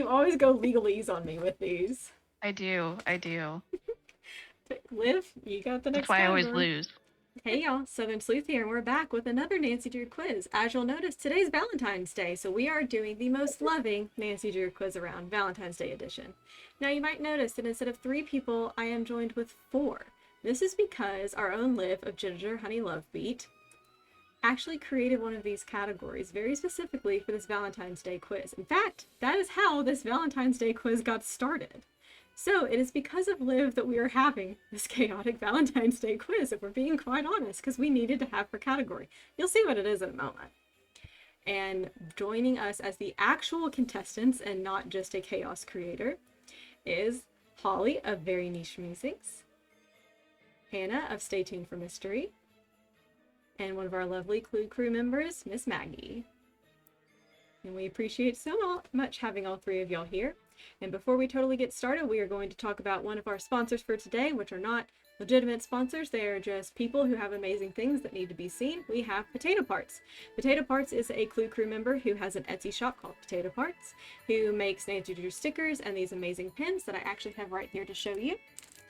always go legalese on me with these. I do. Liv, you got the That's next why I always category. lose. Hey y'all, Southern Sleuth here, and we're back with another Nancy Drew quiz. As you'll notice, today's Valentine's Day, so we are doing the most loving Nancy Drew quiz around, Valentine's Day edition. Now you might notice that instead of 3 people, I am joined with 4. This is because our own Liv of Ginger Honey Love Beat actually created one of these categories very specifically for this Valentine's Day quiz. In fact, that is how this Valentine's Day quiz got started. So it is because of Liv that we are having this chaotic Valentine's Day quiz, if we're being quite honest, because we needed to have her category. You'll see what it is in a moment. And joining us as the actual contestants and not just a chaos creator is Holly of Very Niche Musings, Hannah of Stay Tuned for Mystery, and one of our lovely Clue crew members, Miss Maggie. And we appreciate so much having all 3 of y'all here. And before we totally get started, we are going to talk about one of our sponsors for today, which are not legitimate sponsors. They are just people who have amazing things that need to be seen. We have Potato Parts. Potato Parts is a Clue crew member who has an Etsy shop called Potato Parts, who makes Nancy Drew stickers and these amazing pins that I actually have right here to show you.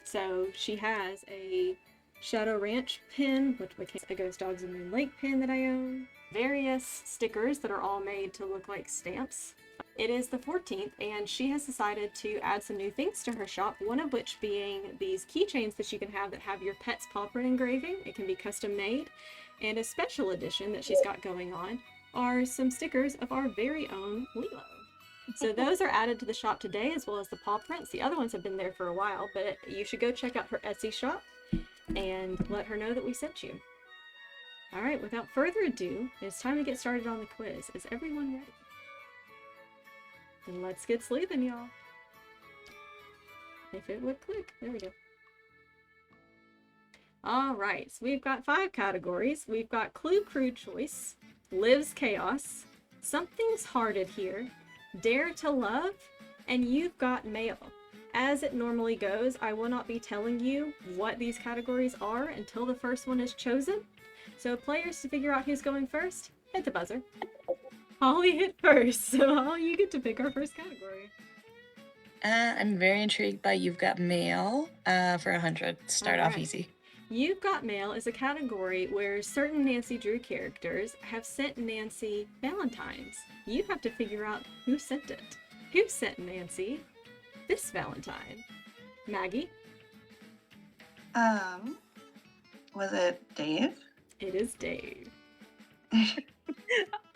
So she has a Shadow Ranch pin, which became a Ghost Dogs and Moon Lake pin that I own. Various stickers that are all made to look like stamps. It is the 14th, and she has decided to add some new things to her shop, one of which being these keychains that you can have that have your pet's paw print engraving. It can be custom made. And a special edition that she's got going on are some stickers of our very own Lilo. So those are added to the shop today, as well as the paw prints. The other ones have been there for a while, but you should go check out her Etsy shop and let her know that we sent you. All right, without further ado, it's time to get started on the quiz. Is everyone ready? Then let's get sleuthin', y'all. If it would click. There we go. All right, so we've got 5 categories. We've got Clue Crew Choice, Liv's Chaos, Something's Hearted Here, Dare to Love, and You've Got Mail. As it normally goes, I will not be telling you what these categories are until the first one is chosen. So players, to figure out who's going first, hit the buzzer. Holly hit first, so Holly, you get to pick our first category. I'm very intrigued by You've Got Mail for 100. Start off easy. You've Got Mail is a category where certain Nancy Drew characters have sent Nancy Valentines. You have to figure out who sent it. Who sent Nancy this Valentine? Maggie? Was it Dave? It is Dave.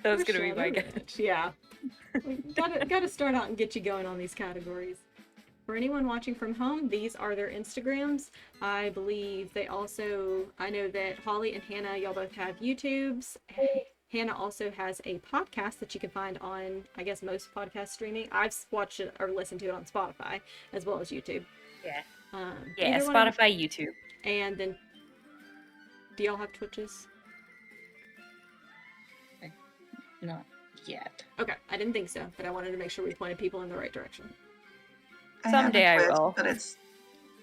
That was gonna be my guess. Yeah. Gotta start out and get you going on these categories. For anyone watching from home, these are their Instagrams. I believe they also, I know that Holly and Hannah, y'all both have YouTubes. Hannah also has a podcast that you can find on, I guess, most podcast streaming. I've watched it or listened to it on Spotify as well as YouTube. Yeah. Yeah, Spotify, YouTube. And then, do y'all have Twitches? Not yet. Okay, I didn't think so, but I wanted to make sure we pointed people in the right direction. Someday I Twitch, will. But it's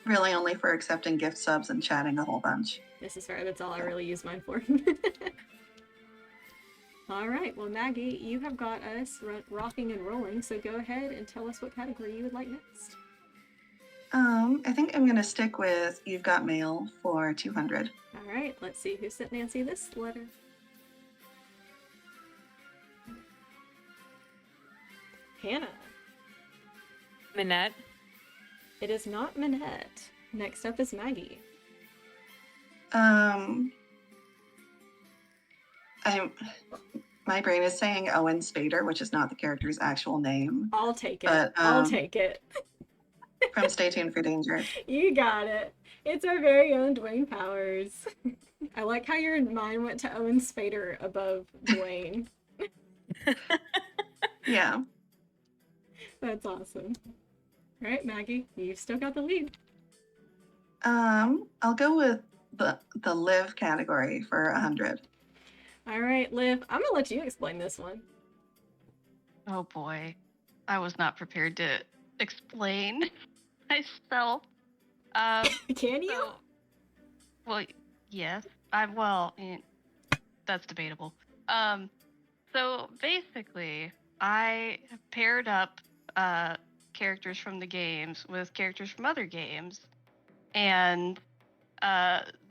really only for accepting gift subs and chatting a whole bunch. This is fair. That's all I really use mine for. All right. Well, Maggie, you have got us rocking and rolling, so go ahead and tell us what category you would like next. I think I'm going to stick with You've Got Mail for 200. All right. Let's see who sent Nancy this letter. Hannah. Minette. It is not Minette. Next up is Maggie. My brain is saying Owen Spader, which is not the character's actual name. I'll take it. But, I'll take it. From Stay Tuned for Danger. You got it. It's our very own Dwayne Powers. I like how your mind went to Owen Spader above Dwayne. Yeah. That's awesome. All right, Maggie, you've still got the lead. I'll go with the Live category for 100. All right, Liv, I'm gonna let you explain this one. Oh boy, I was not prepared to explain myself. Can you? Well, yes. That's debatable. So basically, I paired up characters from the games with characters from other games. And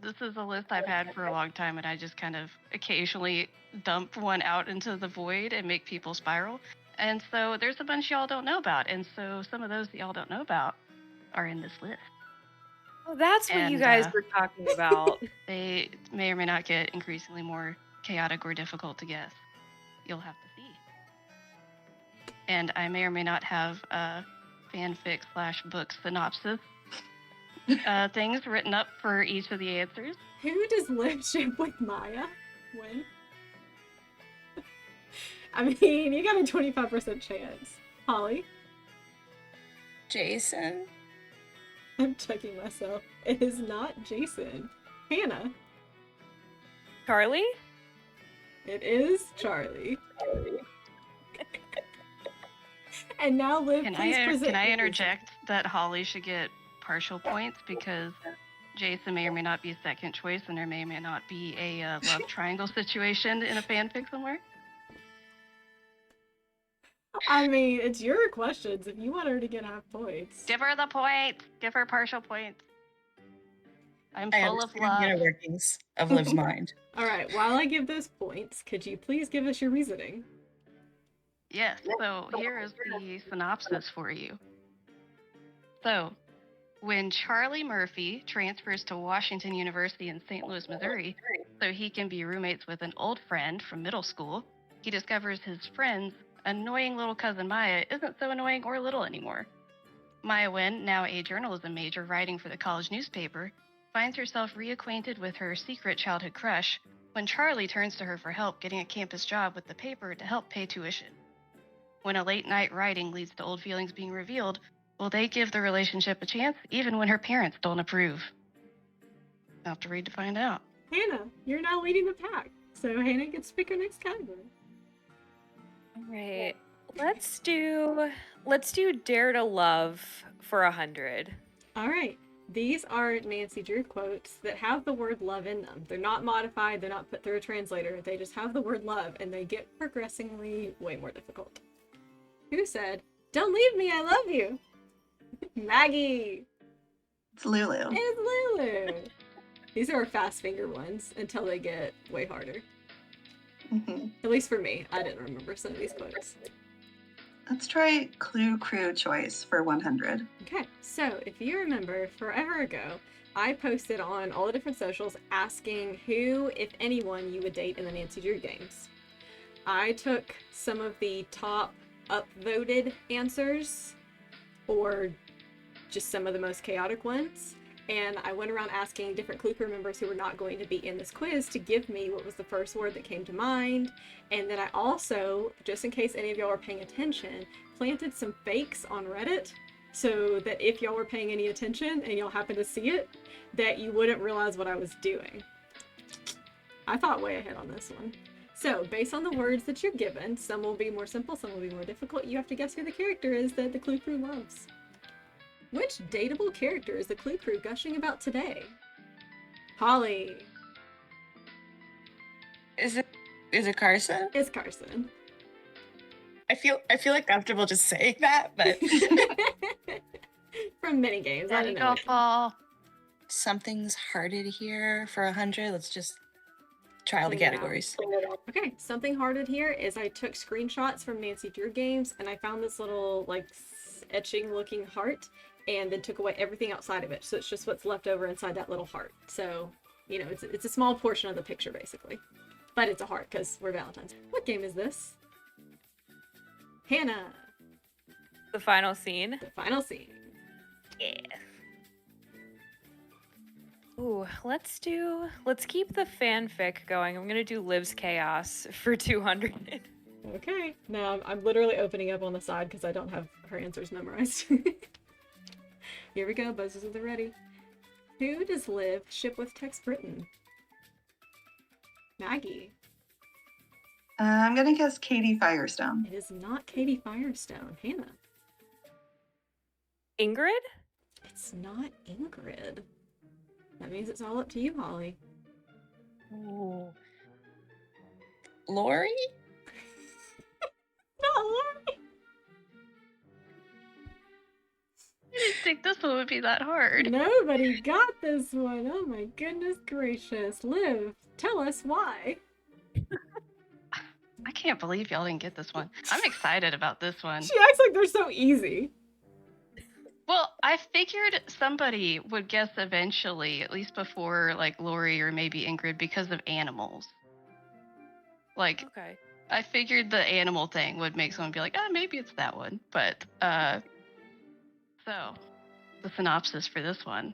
this is a list I've had for a long time, and I just kind of occasionally dump one out into the void and make people spiral. And so there's a bunch y'all don't know about. And so some of those that y'all don't know about are in this list. Oh, that's what you And, guys were talking about. They may or may not get increasingly more chaotic or difficult to guess. You'll have to see. And I may or may not have fanfic / book synopsis things written up for each of the answers. Who does Liv ship with Maya? When? I mean, you got a 25% chance. Holly? Jason? I'm checking myself. It is not Jason. Hannah? Charlie? It is Charlie. And now, Liv, Can please present. I your interject that Holly should get partial points because Jason may or may not be second choice, and there may or may not be a love triangle situation in a fanfic somewhere? reason. I mean, it's your questions. If you want her to get half points. Give her the points. Give her partial points. I'm I full of understand the inner love. workings of Liv's mind. All right, while I give those points, could you please give us your reasoning? Yes, so here is the synopsis for you. So, when Charlie Murphy transfers to Washington University in St. Louis, Missouri, so he can be roommates with an old friend from middle school, he discovers his friend's annoying little cousin Maya isn't so annoying or little anymore. Maya Wynn, now a journalism major writing for the college newspaper, finds herself reacquainted with her secret childhood crush when Charlie turns to her for help getting a campus job with the paper to help pay tuition. When a late night writing leads to old feelings being revealed, will they give the relationship a chance even when her parents don't approve? I'll have to read to find out. Hannah, you're now leading the pack. So Hannah gets to pick her next category. All right. Let's do Dare to Love for 100. All right. These are Nancy Drew quotes that have the word love in them. They're not modified, they're not put through a translator. They just have the word love, and they get progressively way more difficult. Who said, "Don't leave me, I love you"? Maggie. It's Lulu. It's Lulu. These are fast finger ones until they get way harder. At least for me. I didn't remember some of these quotes. Let's try Clue Crew choice for 100. Okay, so if you remember, forever ago, I posted on all the different socials asking who, if anyone, you would date in the Nancy Drew games. I took some of the top upvoted answers, or just some of the most chaotic ones, and I went around asking different Clue Crew members who were not going to be in this quiz to give me what was the first word that came to mind. And then I also, just in case any of y'all are paying attention, planted some fakes on Reddit so that if y'all were paying any attention and y'all happened to see it, that you wouldn't realize what I was doing. I thought way ahead on this one. So, based on the words that you're given, some will be more simple, some will be more difficult. You have to guess who the character is that the Clue Crew loves. Which dateable character is the Clue Crew gushing about today? Holly. Is it Carson? It's Carson. I feel like comfortable just saying that, but From many games. I Daddy don't know. go fall. something's hearted here for 100. Let's just try all the Clean it out. categories. Okay, something hearted here is I took screenshots from Nancy Drew games and I found this little like etching looking heart and then took away everything outside of it. So it's just what's left over inside that little heart. So, you know, it's a small portion of the picture basically. But it's a heart because we're Valentine's. What game is this? Hannah. The final scene. The final scene. Yeah. Ooh, let's keep the fanfic going. I'm gonna do Liv's Chaos for 200. Okay. Now I'm literally opening up on the side because I don't have her answers memorized. Here we go. Buzzers at the ready. Who does Liv ship with Tex Britton? Maggie. I'm going to guess Katie Firestone. It is not Katie Firestone. Hannah. Ingrid? It's not Ingrid. That means it's all up to you, Holly. Ooh. Lori? Not Lori. didn't think this one would be that hard. Nobody got this one. Oh my goodness gracious. Liv, tell us why. I can't believe y'all didn't get this one. I'm excited about this one. She acts like they're so easy. Well, I figured somebody would guess eventually, at least before like Lori or maybe Ingrid, because of animals. Like, Okay. I figured the animal thing would make someone be like, oh, maybe it's that one. But, so, the synopsis for this one.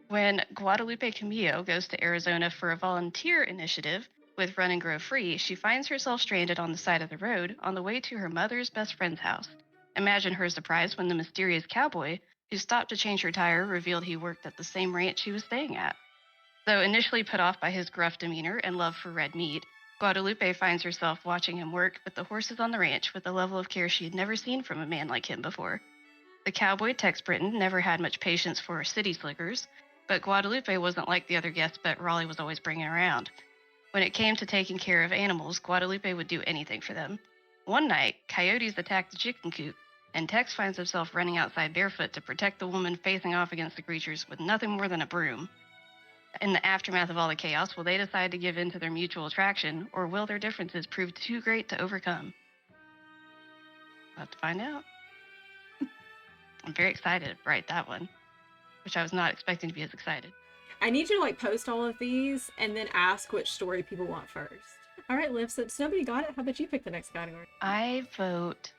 When Guadalupe Camillo goes to Arizona for a volunteer initiative with Run and Grow Free, she finds herself stranded on the side of the road on the way to her mother's best friend's house. Imagine her surprise when the mysterious cowboy, who stopped to change her tire, revealed he worked at the same ranch she was staying at. Though initially put off by his gruff demeanor and love for red meat, Guadalupe finds herself watching him work with the horses on the ranch with a level of care she had never seen from a man like him before. The cowboy, Tex Britton, never had much patience for city slickers, but Guadalupe wasn't like the other guests Bet Raleigh was always bringing around. When it came to taking care of animals, Guadalupe would do anything for them. One night, coyotes attacked the chicken coop, and Tex finds himself running outside barefoot to protect the woman facing off against the creatures with nothing more than a broom. In the aftermath of all the chaos, will they decide to give in to their mutual attraction, or will their differences prove too great to overcome? We'll have to find out. I'm very excited to write that one, which I was not expecting to be as excited. I need you to like post all of these and then ask which story people want first. All right, Liv, since nobody got it, how about you pick the next category? I vote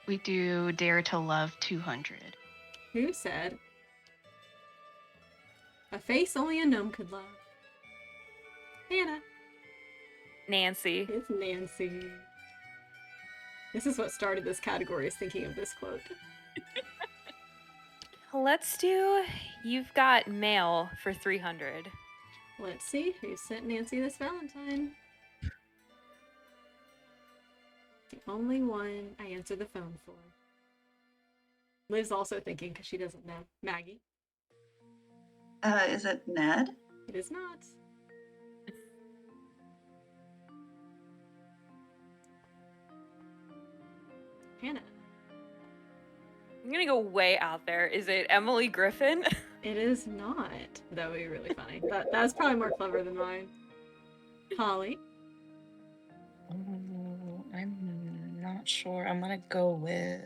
we do Dare to Love 200. Who said? A face only a gnome could love. Hannah. Nancy. It's Nancy. This is what started this category, is thinking of this quote. Let's do You've Got Mail for 300. Let's see who sent Nancy this Valentine. The only one I answered the phone for. Liv's also thinking because she doesn't know. Maggie. Is it Ned? It is not. Hannah. I'm gonna go way out there. Is it Emily Griffin? It is not. That would be really funny. That's probably more clever than mine. Holly. Oh, I'm not sure. I'm gonna go with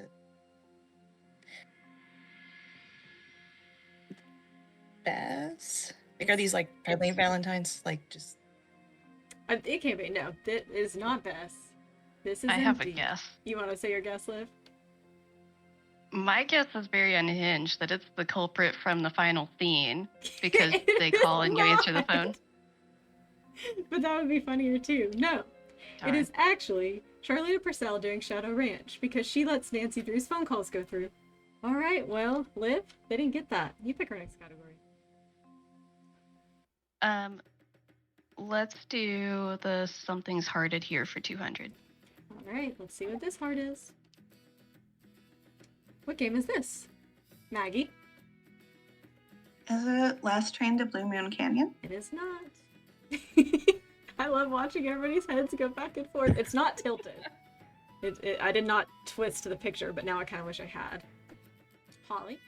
Bess. Like, are these like friendly Valentines? Like, just It can't be. No, that is not Bess. This is I have a indeed- guess. You want to say your guess, Liv? My guess is very unhinged that it's the culprit from the final scene because they call and you answer the phone. But that would be funnier too. No, Darn. it is actually Charlita Purcell doing Shadow Ranch because she lets Nancy Drew's phone calls go through. All right, well, Liv, they didn't get that. You pick our next category. Let's do the Something's Hearted Here for 200. All right, let's see what this heart is. What game is this? Maggie? Is it Last Train to Blue Moon Canyon? It is not. I love watching everybody's heads go back and forth. It's not tilted. I did not twist the picture, but now I kind of wish I had. Holly?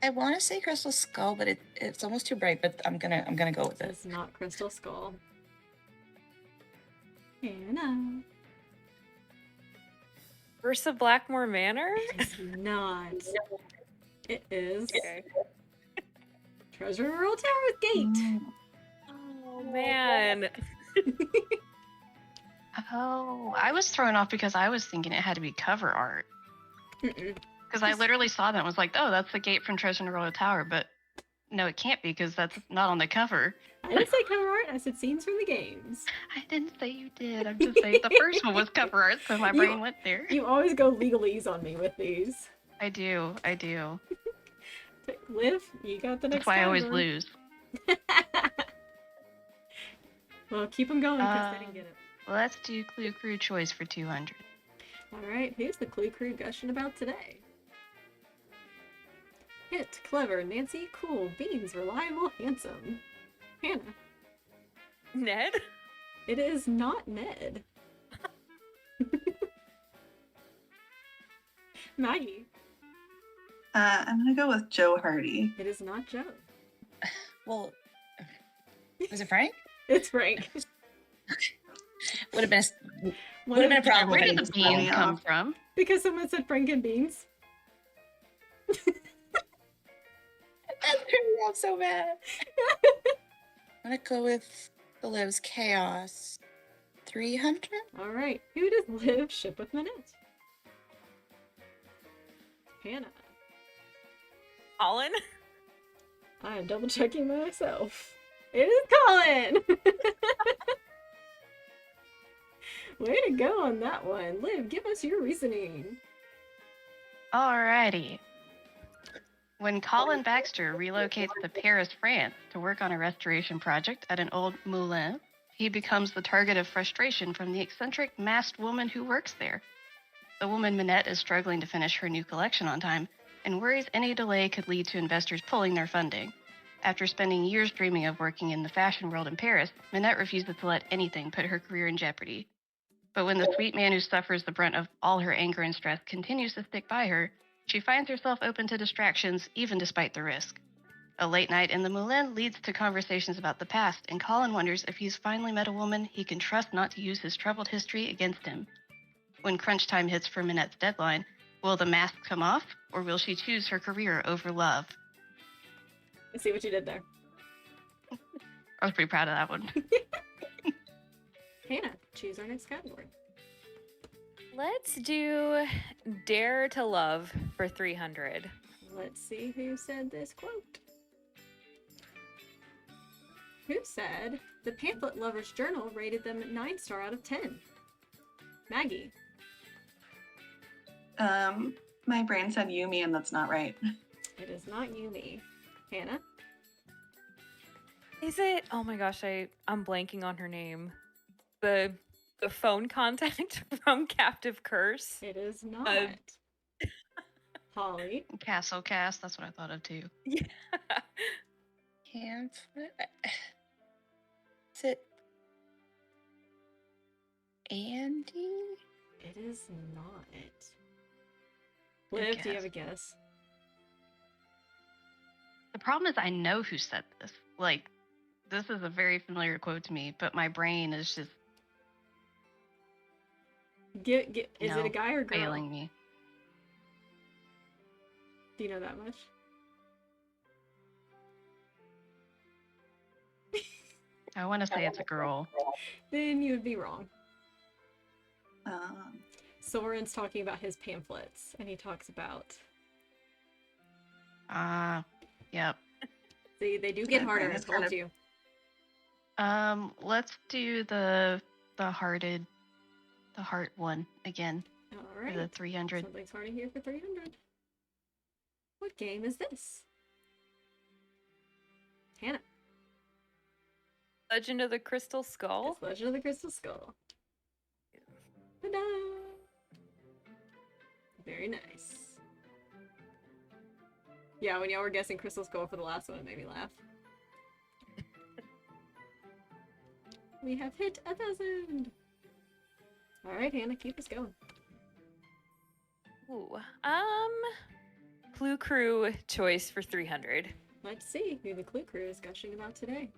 I want to say Crystal Skull, but it's almost too bright. But I'm gonna go with it. It's not Crystal Skull. Hannah. Verse of Blackmore Manor? It's not. It is Okay. Treasure Royal Tower's Gate. Oh man. Oh, I was thrown off because I was thinking it had to be cover art. Mm-mm. Because I literally saw that and was like, oh, that's the gate from Treasure in the Royal Tower. But no, it can't be because that's not on the cover. I didn't say cover art. I said scenes from the games. I didn't say you did. I'm just saying the first one was cover art, so my brain went there. You always go legalese on me with these. I do. Liv, you got the next That's why I always category. lose. Well, keep them going because they didn't get it. Let's do Clue Crew Choice for 200. All right, who's the Clue Crew gushing about today? Hit, clever, Nancy, cool, beans, reliable, handsome. Hannah. Ned? It is not Ned. Maggie. I'm gonna go with Joe Hardy. It is not Joe. Well, was it Frank? It's Frank. Would have been One a of- problem. Where if did I the didn't beans know. come from? Because someone said Frank and Beans. That turned me out so bad. I'm gonna go with the Liv's Chaos. 300? All right. Who does Liv ship with Minette? Hannah. Colin? I am double checking myself. It is Colin! Way to go on that one. Liv, give us your reasoning. Alrighty. When Colin Baxter relocates to Paris, France to work on a restoration project at an old moulin, he becomes the target of frustration from the eccentric masked woman who works there. The woman Minette is struggling to finish her new collection on time and worries any delay could lead to investors pulling their funding. After spending years dreaming of working in the fashion world in Paris, Minette refuses to let anything put her career in jeopardy. But when the sweet man who suffers the brunt of all her anger and stress continues to stick by her, she finds herself open to distractions even despite the risk. A late night in the Moulin leads to conversations about the past, and Colin wonders if he's finally met a woman he can trust not to use his troubled history against him. When crunch time hits for Minette's deadline, will the mask come off, or will she choose her career over love? I see what you did there. I was pretty proud of that one. Hannah, choose our next category. Let's do Dare to Love for 300. Let's see who said this quote. Who said the Pamphlet Lover's Journal rated them 9-star out of 10? Maggie. My brain said Yumi, and that's not right. It is not Yumi. Hannah. Is it? Oh my gosh, I'm blanking on her name. The phone contact from Captive Curse. It is not. Holly. Castle Cast, that's what I thought of too. Yeah. Pamphlet. Is it Andy? It is not. Liv, do you have a guess? The problem is I know who said this. Like, this is a very familiar quote to me, but my brain is just Is it a guy or girl? failing me. Do you know that much? I want to say it's a girl. Then you would be wrong. Um, Soren's talking about his pamphlets, and he talks about. Yep. See, they do get Yeah, harder. I it's told kind of- you. Let's do the heart one again All for right. the 300. Something's harder here for 300. What game is this? Hannah. Legend of the Crystal Skull. It's Legend of the Crystal Skull. Ta-da! Very nice. Yeah, when y'all were guessing Crystal Skull for the last one, it made me laugh. We have hit 1,000! Alright, Hannah, keep us going. Ooh. Clue Crew choice for 300. Let's see who the Clue Crew is gushing about today.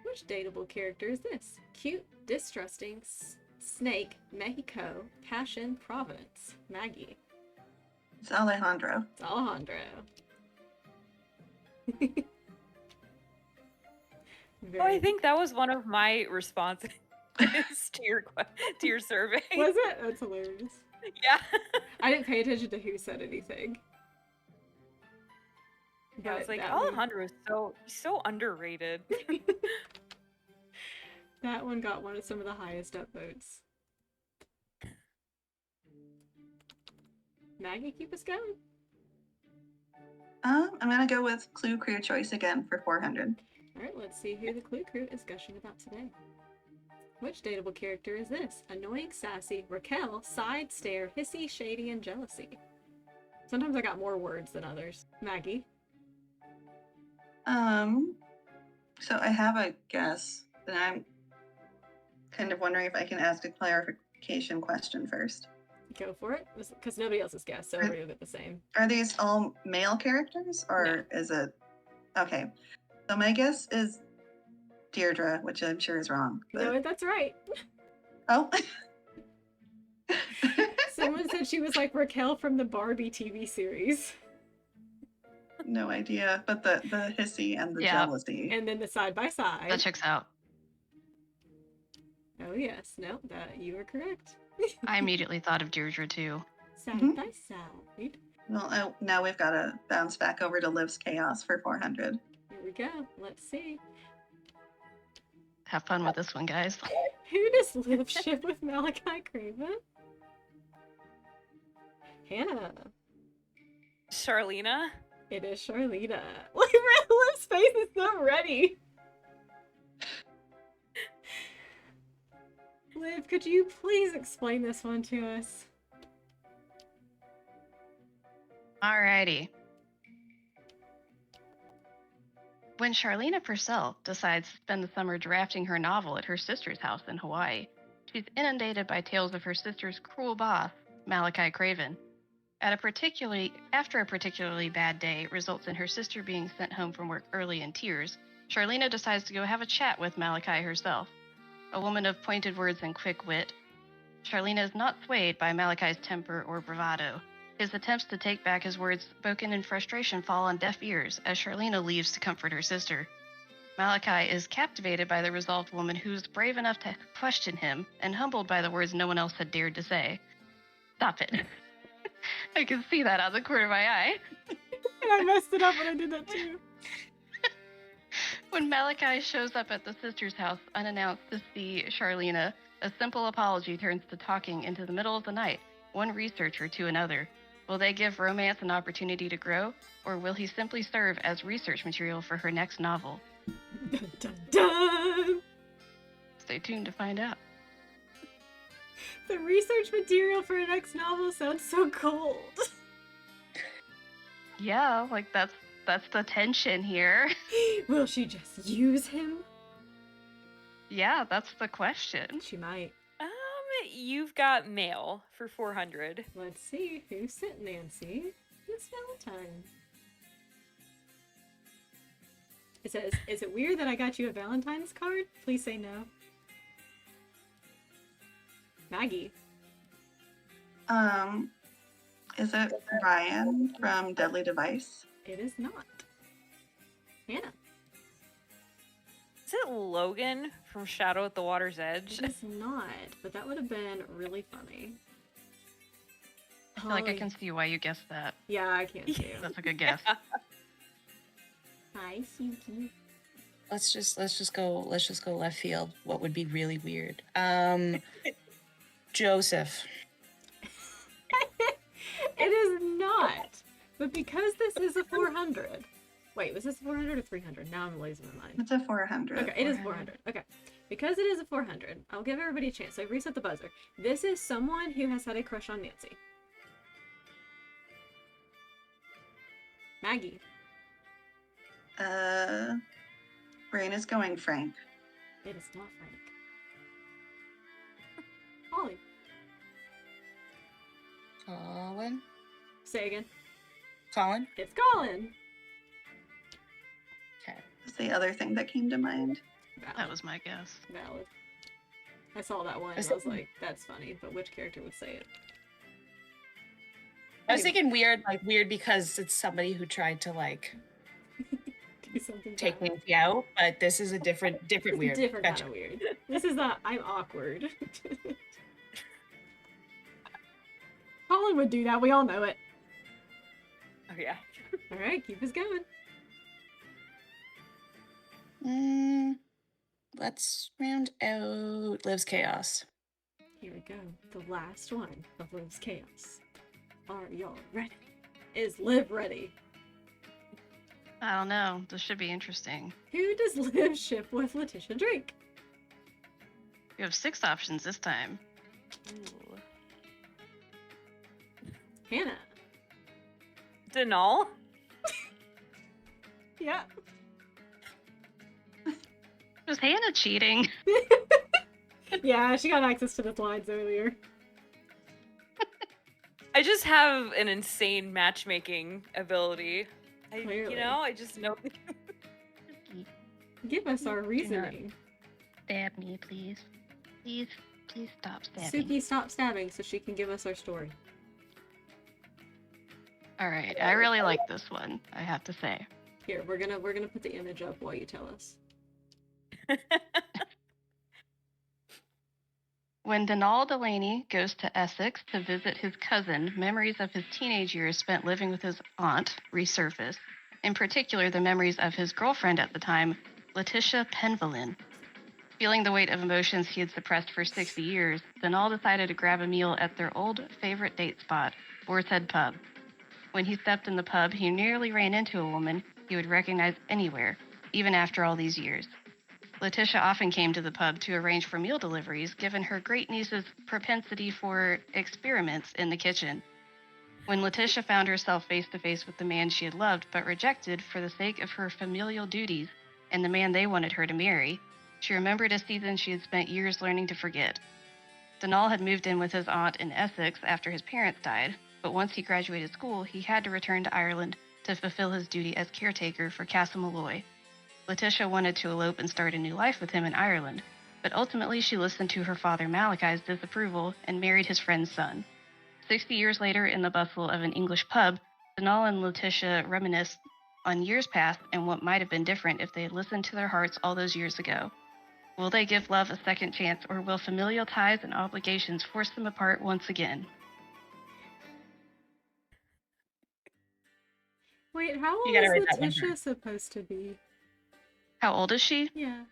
Which dateable character is this? Cute, distrusting, snake, Mexico, passion, Providence, Maggie. It's Alejandro. It's Alejandro. Oh, I think that was one of my responses to your survey. Was it? That's hilarious. Yeah. I didn't pay attention to who said anything. I was But like, that one- Alejandro is so underrated. That one got one of some of the highest upvotes. Maggie, keep us going. I'm gonna go with Clue Crew choice again for 400. Alright, let's see who the Clue Crew is gushing about today. Which dateable character is this? Annoying, sassy, Raquel, side stare, hissy, shady, and jealousy. Sometimes I got more words than others. Maggie. So I have a guess, and I'm kind of wondering if I can ask a clarification question first. Go for it, because nobody else has guessed, so everybody will get the same. Are these all male characters, or is it? Okay, so my guess is Deirdre, which I'm sure is wrong. No, that's right. Oh. Someone said she was like Raquel from the Barbie TV series. No idea, but the hissy and the jealousy. And then the side by side. That checks out. Oh yes, no, that you are correct. I immediately thought of Deirdre too. Side by side. Well, now we've got to bounce back over to Liv's Chaos for 400. Here we go. Let's see. Have fun with this one, guys. Who does Liv ship with Malachi Craven? Hannah. Charlena? It is Charlena. Look at Liv's face is so ready. Liv, could you please explain this one to us? Alrighty. When Charlena Purcell decides to spend the summer drafting her novel at her sister's house in Hawaii, she's inundated by tales of her sister's cruel boss, Malachi Craven. After a particularly bad day results in her sister being sent home from work early in tears, Charlena decides to go have a chat with Malachi herself. A woman of pointed words and quick wit, Charlena is not swayed by Malachi's temper or bravado. His attempts to take back his words spoken in frustration fall on deaf ears as Charlena leaves to comfort her sister. Malachi is captivated by the resolved woman who's brave enough to question him and humbled by the words no one else had dared to say. Stop it. I can see that out of the corner of my eye. And I messed it up when I did that too. When Malachi shows up at the sister's house unannounced to see Charlena, a simple apology turns to talking into the middle of the night, one researcher to another. Will they give romance an opportunity to grow, or will he simply serve as research material for her next novel? Dun, dun, dun. Stay tuned to find out. The research material for her next novel sounds so cold. Yeah, like that's the tension here. Will she just use him? Yeah, that's the question. She might. You've got mail for 400. Let's see who sent Nancy this Valentine. It says, "Is it weird that I got you a Valentine's card? Please say no." Maggie. Is it Ryan from Deadly Device? It is not. Hannah. Is it Logan from Shadow at the Water's Edge? It is not, but that would have been really funny. I feel like I can see why you guessed that. Yeah, I can too. That's a good guess. Hi, Suki. Let's just go left field. What would be really weird? Joseph. It is not. But because this is a 400. Wait, was this 400 or 300? Now I'm losing my mind. It's a 400. Okay, it is 400. Okay. Because it is a 400, I'll give everybody a chance. So reset the buzzer. This is someone who has had a crush on Nancy. Maggie. Brain is going Frank. It is not Frank. Holly. Colin. Say again. Colin. It's Colin. Okay. That's the other thing that came to mind. Valid. That was my guess. Valid. I saw that one and I was like, that's funny, but which character would say it? I was thinking weird because it's somebody who tried to Do something take bad. Nancy out, but this is a different weird. Different Gotcha. kind of weird. This is the I'm awkward. Colin would do that. We all know it. Oh, yeah. All right, keep us going. Let's round out Liv's Chaos. Here we go. The last one of Liv's Chaos. Are y'all ready? Is Liv ready? I don't know. This should be interesting. Who does Liv ship with Letitia Drake? We have 6 options this time. Ooh. Hannah. Denal? Yeah. Was Hannah cheating? Yeah, she got access to the slides earlier. I just have an insane matchmaking ability. Clearly. I just know. Give us our Do not reasoning. stab me, please. Please stop stabbing. Suki, stop stabbing so she can give us our story. All right, I really like this one, I have to say. Here, we're gonna put the image up while you tell us. When Donald Delaney goes to Essex to visit his cousin, memories of his teenage years spent living with his aunt resurface. In particular, the memories of his girlfriend at the time, Letitia Penvelin. Feeling the weight of emotions he had suppressed for 60 years, Donald decided to grab a meal at their old favorite date spot, Boar's Head Pub. When he stepped in the pub, he nearly ran into a woman he would recognize anywhere, even after all these years. Letitia often came to the pub to arrange for meal deliveries, given her great niece's propensity for experiments in the kitchen. When Letitia found herself face to face with the man she had loved but rejected for the sake of her familial duties and the man they wanted her to marry, she remembered a season she had spent years learning to forget. Donal had moved in with his aunt in Essex after his parents died, but once he graduated school, he had to return to Ireland to fulfill his duty as caretaker for Castle Malloy. Letitia wanted to elope and start a new life with him in Ireland, but ultimately she listened to her father Malachi's disapproval and married his friend's son. 60 years later, in the bustle of an English pub, Donal and Letitia reminisce on years past and what might have been different if they had listened to their hearts all those years ago. Will they give love a second chance, or will familial ties and obligations force them apart once again? Wait, how You old gotta is write that one Letitia supposed to be? How old is she? Yeah.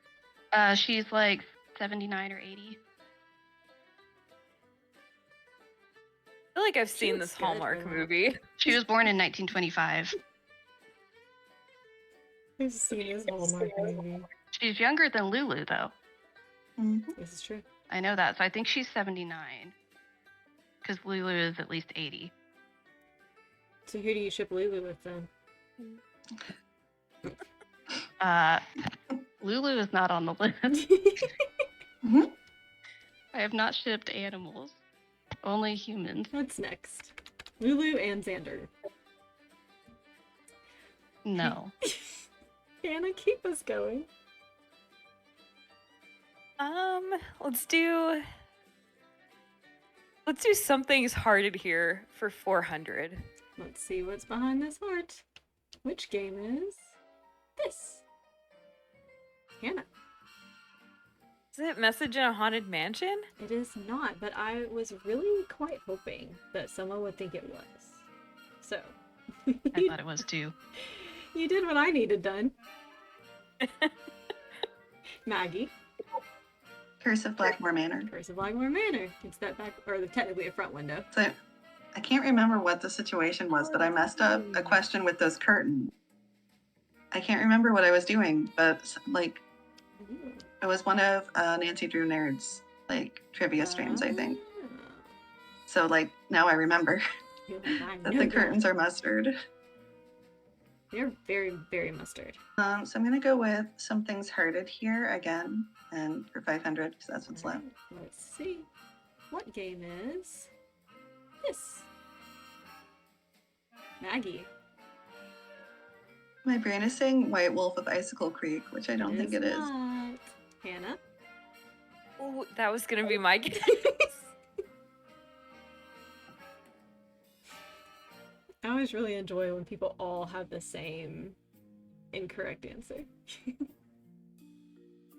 She's like 79 or 80. I feel like I've She seen looks this good, Hallmark but- movie. She was born in 1925. I've seen this Hallmark movie. She's younger than Lulu, though. Mhm. This is true. I know that, so I think she's 79. Because Lulu is at least 80. So who do you ship Lulu with then? Lulu is not on the list. Mhm. I have not shipped animals, only humans. What's next? Lulu and Xander. No. Hannah, keep us going. Let's do something's hearted here for 400. Let's see what's behind this heart. Which game is this? Hannah. Is it Message in a Haunted Mansion? It is not, but I was really quite hoping that someone would think it was. So. I thought it was too. You did what I needed done. Maggie. Curse of Blackmore Manor. Curse of Blackmore Manor. It's that back, or technically a front window. So I can't remember what the situation was, but I messed up a question with those curtains. I can't remember what I was doing, but like Ooh. it was one of Nancy Drew Nerd's like trivia streams, I think. Ah. So like now I remember You're like, I that know the that. curtains are mustard. They're very, very mustard. So I'm gonna go with Something's Hearted here again, and for 500 because that's what's left. Alright, let's see. What game is this? Maggie. My brain is saying White Wolf of Icicle Creek, which I don't think it is. Not. Hannah. Oh, that was gonna be my guess. I always really enjoy when people all have the same incorrect answer.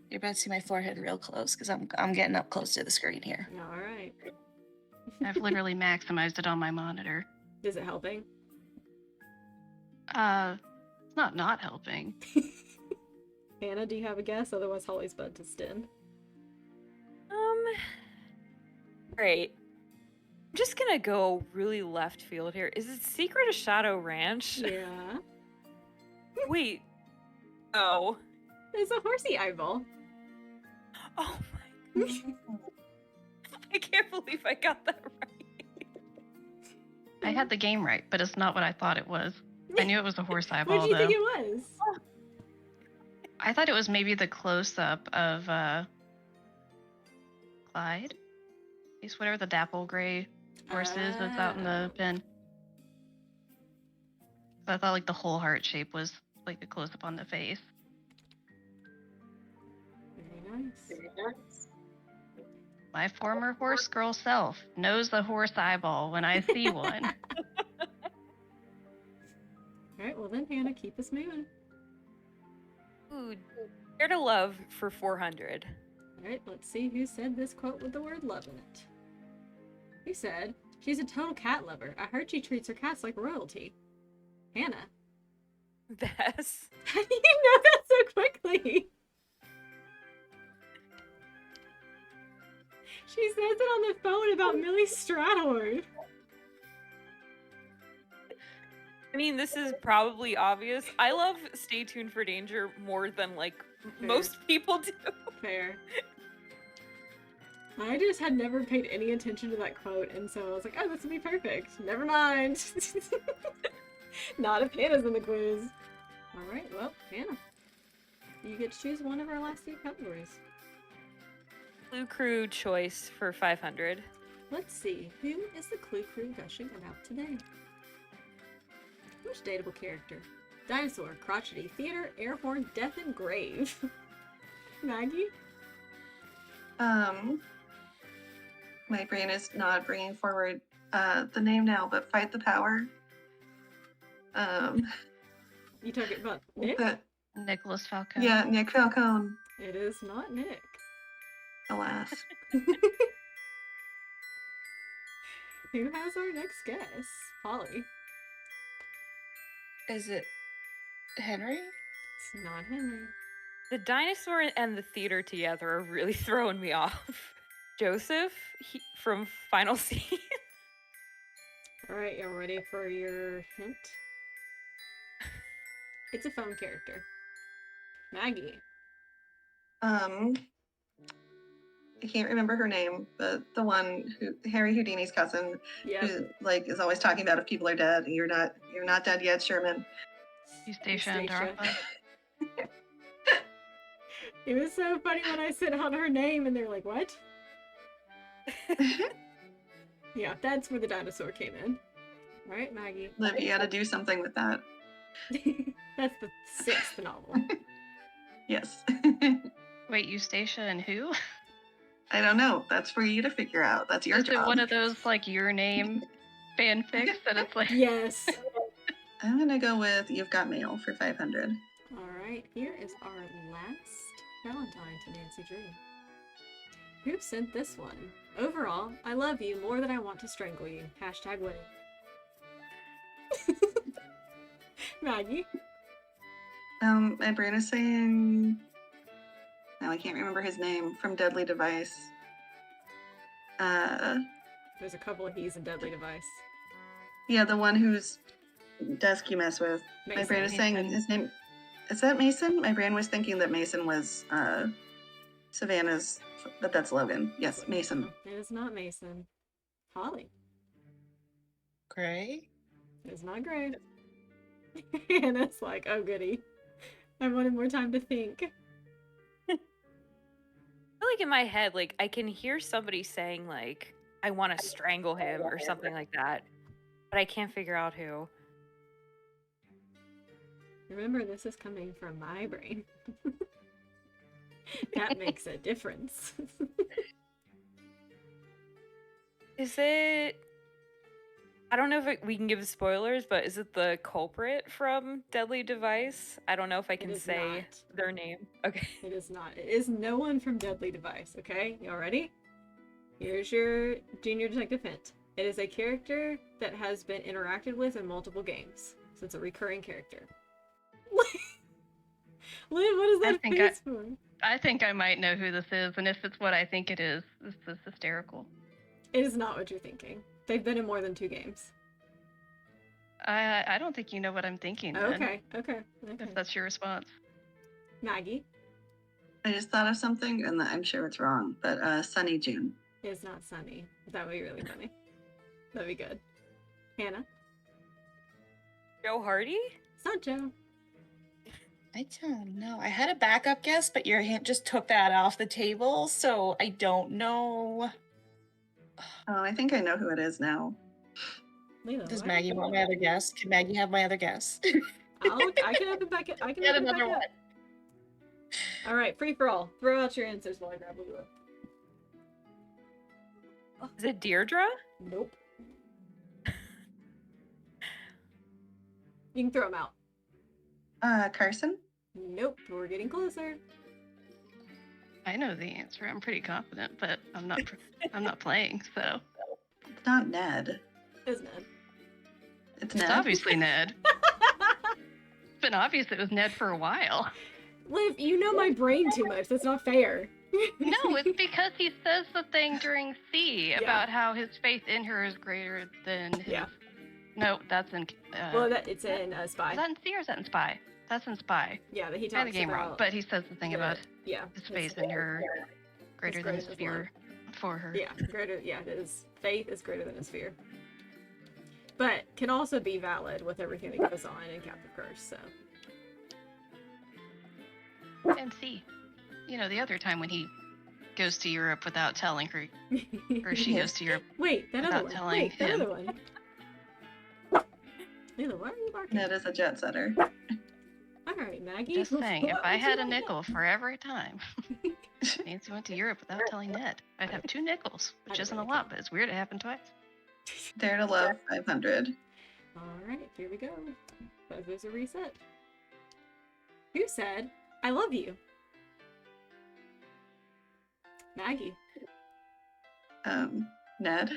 You're about to see my forehead real close because I'm getting up close to the screen here. All right. I've literally maximized it on my monitor. Is it helping? It's not helping. Hannah, do you have a guess? Otherwise, Holly's bud to Stin. Great. I'm just gonna go really left field here. Is it Secret of Shadow Ranch? Yeah. Wait. Oh. There's a horsey eyeball. Oh my. I can't believe I got that right. I had the game right, but it's not what I thought it was. I knew it was a horse eyeball, What did you though. think it was? I thought it was maybe the close-up of Clyde. He's whatever the dapple gray horses that's out in the Oh. pen. So I thought like the whole heart shape was like a close up on the face. Very nice. My former horse girl self knows the horse eyeball when I see one. All right, well then, Hannah, keep us moving. Ooh, Dare to Love for 400. All right, let's see who said this quote with the word love in it. Who said, "She's a total cat lover. I heard she treats her cats like royalty." Hannah. Bess. How do you know that so quickly? She says it on the phone about Millie Stradford. I mean, this is probably obvious. I love Stay Tuned for Danger more than, like, most people do. Fair. I just had never paid any attention to that quote, and so I was like, oh, this would be perfect. Never mind. Not if Hannah's in the quiz. Alright, well, Hannah. You get to choose one of our last 2 categories. Clue Crew choice for 500. Let's see, who is the Clue Crew gushing about today? Which dateable character? Dinosaur, crotchety, theater, air horn, death, and grave. Maggie? My brain is not bringing forward the name now, but Fight the Power. You talking about Nick? Nicholas Falcone. Yeah, Nick Falcone. It is not Nick. Alas. Who has our next guess? Holly. Is it Henry? It's not Henry. The dinosaur and the theater together are really throwing me off. Joseph from Final Scene. Alright, y'all ready for your hint? It's a phone character. Maggie. I can't remember her name, but the one who Harry Houdini's cousin, Yep. who like is always talking about if people are dead. You're not dead yet, Sherman. Eustacia and Eustacia. Dartha. It was so funny when I said out her name and they're like, what? Yeah, that's where the dinosaur came in. Alright, Maggie. Liv, you gotta do something with that. That's the 6th novel. Yes. Wait, Eustacia and who? I don't know. That's for you to figure out. That's your Is job. it one of those like your name fanfics that it's like Yes. I'm gonna go with You've Got Mail for 500. Alright, here is our last Valentine to Nancy Drew. Who sent this one? Overall, I love you more than I want to strangle you. Hashtag winning. Maggie? My brain is saying... No, I can't remember his name. From Deadly Device. There's a couple of he's in Deadly Device. Yeah, the one whose desk you mess with. Mason. My brain is saying his name... Is that Mason? My brain was thinking that Mason was Savannah's... But that's Logan. Yes, Mason. It is not Mason. Holly. Gray? It is not Gray. Hannah's like, oh goody. I wanted more time to think. I feel like in my head, like, I can hear somebody saying, like, I want to strangle him or something like that. But I can't figure out who. Remember, this is coming from my brain. That makes a difference. Is it... I don't know if we can give spoilers, but is it the culprit from Deadly Device? I don't know if I can is say not. their name. Okay. It is not. It is no one from Deadly Device, okay? Y'all ready? Here's your junior detective hint. It is a character that has been interacted with in multiple games. So it's a recurring character. Liv, what is that face for? I think I might know who this is, and if it's what I think it is, this is hysterical. It is not what you're thinking. They've been in more than 2 games. I don't think you know what I'm thinking. Then, Okay. if that's your response. Maggie? I just thought of something, and I'm sure it's wrong, but Sunny June. It's not Sunny. That would be really funny. That'd be good. Hannah? Joe Hardy? It's not Joe. I don't know. I had a backup guess, but your hint just took that off the table, so I don't know. Oh, I think I know who it is now. Lila, Does why? Maggie want my other guess? Can Maggie have my other guess? I can open back. I can Get open it another back up. one. All right, free for all. Throw out your answers while I grab Lila. Is it Deirdre? Nope. You can throw them out. Carson? Nope. We're getting closer. I know the answer. I'm pretty confident, but I'm not playing, so It's not Ned. It's Ned. It's it's Ned. obviously Ned. It's been obvious it was Ned for a while. Liv, you know my brain too much. That's not fair. No, it's because he says the thing during C Yeah. about how his faith in her is greater than his. Yeah. No, that's in. Well, it's in Spy. Is that in C or is that in Spy? That's in Spy. Yeah, that he I had the talks game about. wrong, but he says the thing about yeah, his faith in her greater than his fear for her. Yeah, greater. Yeah, his faith is greater than his fear. But can also be valid with everything that goes on in Captive Curse. So. And C, you know, the other time when he goes to Europe without telling her, or she goes to Europe. Wait, that other Without one. telling Wait, that him. other one. Lila, why are you barking? Ned is a jet setter. All right, Maggie. Just saying, if what I would you had a like nickel for every time Nancy went to Europe without telling Ned, I'd have 2 nickels, I which don't isn't a really lot, count. but it's weird it happened twice. Dare to Love 500. All right, here we go. There's a reset. Who said, I love you? Maggie. Ned.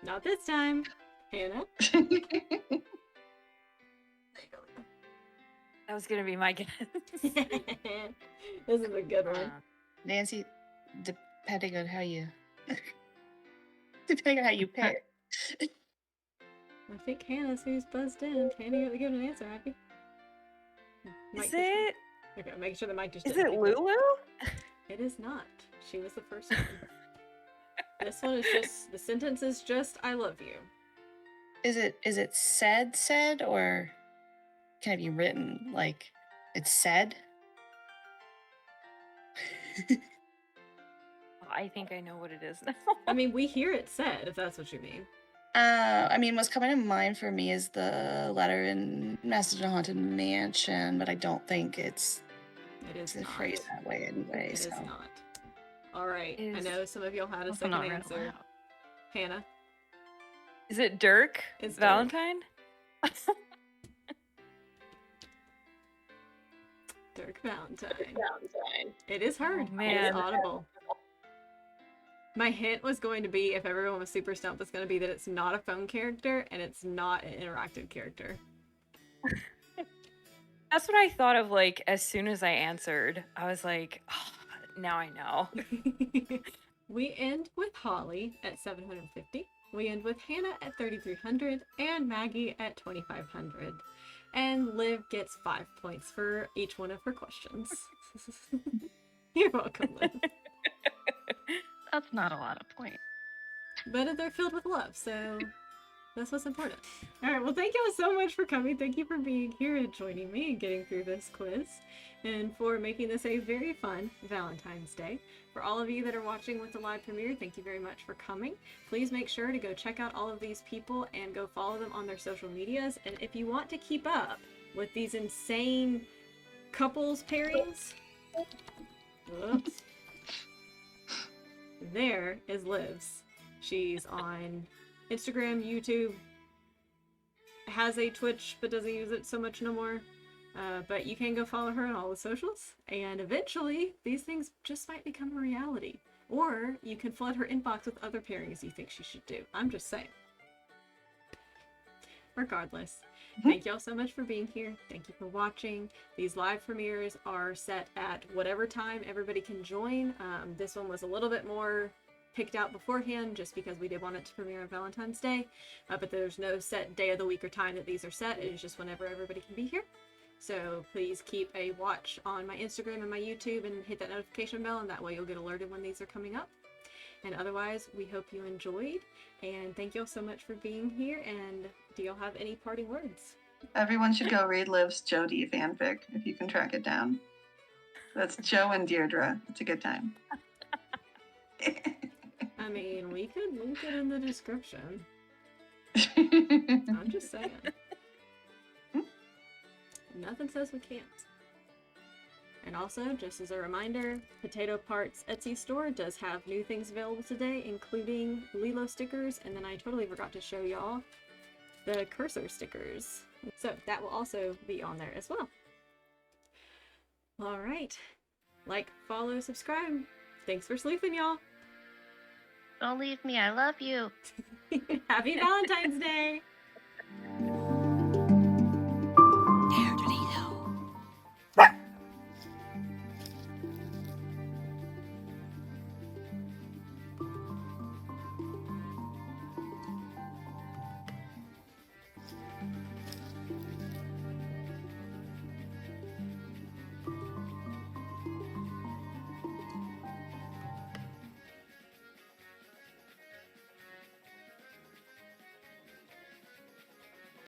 Not this time. Hannah. That was gonna be my guess. This is a good one. Nancy, depending on how you depending on how you pick. I think Hannah's who's buzzed in. Hannah, you give an answer, happy? Is it? Okay, make sure the mic just Is didn't it pick up. Lulu? It is not. She was the first one. This one is just, the sentence is just, I love you. Is it said or can it be written like it's said? I think I know what it is now. I mean, we hear it said, if that's what you mean. I mean, what's coming to mind for me is the letter in Message in a Haunted Mansion, but I don't think it's It is not. phrased that way anyway. It is So not. All right. I Is- know some of y'all had a Also second not read answer. aloud. Hannah. Is it Dirk? It's Dirk. Valentine? Dirk Valentine. It is heard. Oh, It man. is audible. My hint was going to be, if everyone was super stumped, it's going to be that it's not a phone character and it's not an interactive character. That's what I thought of, like, as soon as I answered. I was like, oh, now I know. We end with Holly at 750. We end with Hannah at 3,300 and Maggie at 2,500. And Liv gets 5 points for each one of her questions. You're welcome, Liv. That's not a lot of points. But they're filled with love, so that's what's important. All right, well, thank you all so much for coming. Thank you for being here and joining me and getting through this quiz, and for making this a very fun Valentine's Day. For all of you that are watching with the live premiere, thank you very much for coming. Please make sure to go check out all of these people and go follow them on their social medias. And if you want to keep up with these insane couples pairings, whoops. There is Liv's. She's on Instagram, YouTube, has a Twitch, but doesn't use it so much no more. But you can go follow her on all the socials, and eventually these things just might become a reality. Or you can flood her inbox with other pairings you think she should do. I'm just saying. Regardless, thank y'all so much for being here. Thank you for watching. These live premieres are set at whatever time everybody can join. This one was a little bit more picked out beforehand just because we did want it to premiere on Valentine's Day. But there's no set day of the week or time that these are set. It is just whenever everybody can be here. So please keep a watch on my Instagram and my YouTube and hit that notification bell, and that way you'll get alerted when these are coming up. And otherwise, we hope you enjoyed, and thank y'all so much for being here. And do y'all have any parting words? Everyone should go read Liv's Jodie fanfic if you can track it down. That's Joe and Deirdre. It's a good time. I mean, we could link it in the description. I'm just saying. Nothing says we can't. And also, just as a reminder, Potato Parts Etsy store does have new things available today, including Lilo stickers, and then I totally forgot to show y'all the cursor stickers. So that will also be on there as well. Alright. Like, follow, subscribe. Thanks for sleuthin', y'all. Don't leave me. I love you. Happy Valentine's Day!